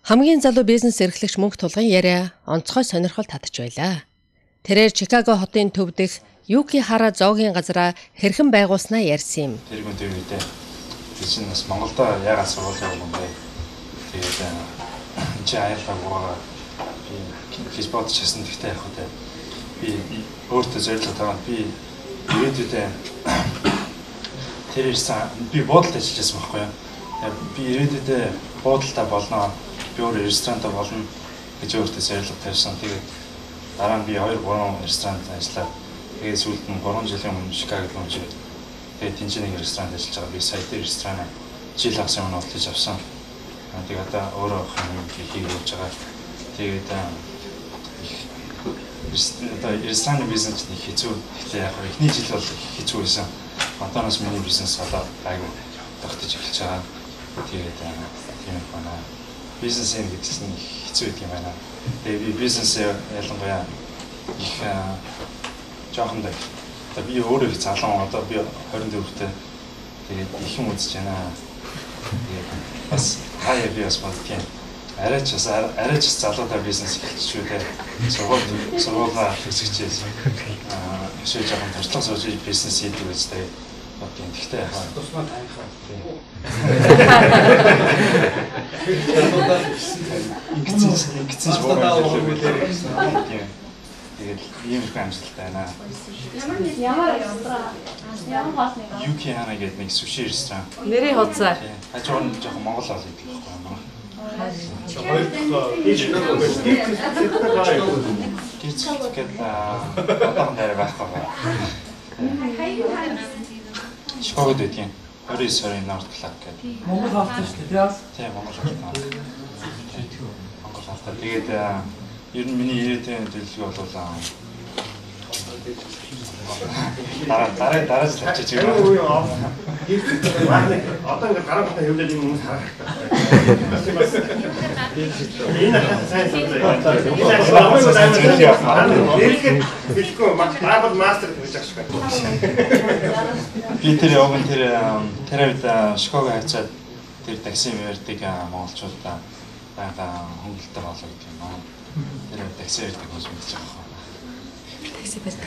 Хамгийн залуу бизнес эрхлэгч мөнх тулгын яриа онцгой сонирхол татж байлаа. Тэрээр Чикаго хотын төв дэх Юкихара зоогийн газараа хэрхэн байгуулснаа ярьсан юм. Тэр gün тэр үедээ би чинь бас Монголдо яагаад сургууль явах юм бэ? Тэгээд чи аярлаа би хийж бодож часан гэхдээ яг хөө би өөртөө зорилго таваад би ирээдүйдээ тэр ирсэн би буудалд ажиллаж байсан байхгүй юу? Би ирээдүйдээ буудалтай болно. Би өөр ресторанта болно гэж өөртөө зорилго тавьсан. Тэгээд дараа нь би 2-3 ресторанд ажиллаад тэгээд сүүлд нь 3 жилийн өмнө Чикагод очив. Тэгээд тэнцэн нэг ресторанд ажиллаж байгаа. Би сая дээр ресторан жил хагас өмнө олж авсан. Тэгээд одоо өөрөө юм хийх гэж байгаа. Тэгээд ресторан бизнес нэг хэцүү. Гэхдээ яг эхний жил бол хэцүү байсан. Одооноос миний бизнес одоо айгүй тогтож эхэлж байгаа. Тэгээд юм байна. Бизнесийн гэсэн нь хэцүү гэдэг юм байна. Тэгээд би бизнесээ ялангуяа их жоохон даг. Одоо би өөрөө их залуу одоо би 24-тэй. Тэгээд их юм үзэж байна. Тэгээд бас хаяа би бас боддгийн. Арайч залуудаа бизнес эхэлчихвээ те. Сургуулаа хэсэгчээс эсвэл жоохон туршлага сууж бизнес хийдэг гэж те. Бодгийн. Тэгтээ яхаа тусмаа таахаа. Ингэсэн шуурга хэлээ. Тэгээд ийм их амжилттай байна. Ямар хоолны? Юкихара гэдэг нэг суши ресторан. Нэрийн хуудасаар. Хажуу нь жоохон Монгол хоол гэдэг байхгүй юу? Тэгээд одоохон дээр байхгүй байна. Чикагод байдгийн 29 сарын North Club гэдэг. Монгол хоолтой шүү дээ. Тийм Монгол хоолтой. Монгол хоолтой. Тэгээд ер нь миний ирээдүйн төлөвлөгөө бол дараа л очиж байгаа. Одоо ингээд гараа батаа хөвлөд юм хүмүүс харах. Энэ сайн мастер гэж ашиг. Би тэр явган тэр үед Чикаго хавцаад тэр такси мэрдэг монголчуудаа байгаа хөнгөлөлтөөр болоо гэдэг юм аа. Тэр такси мэрдэг хүмүүс мэдчихэж байгаа. Такси байдаг.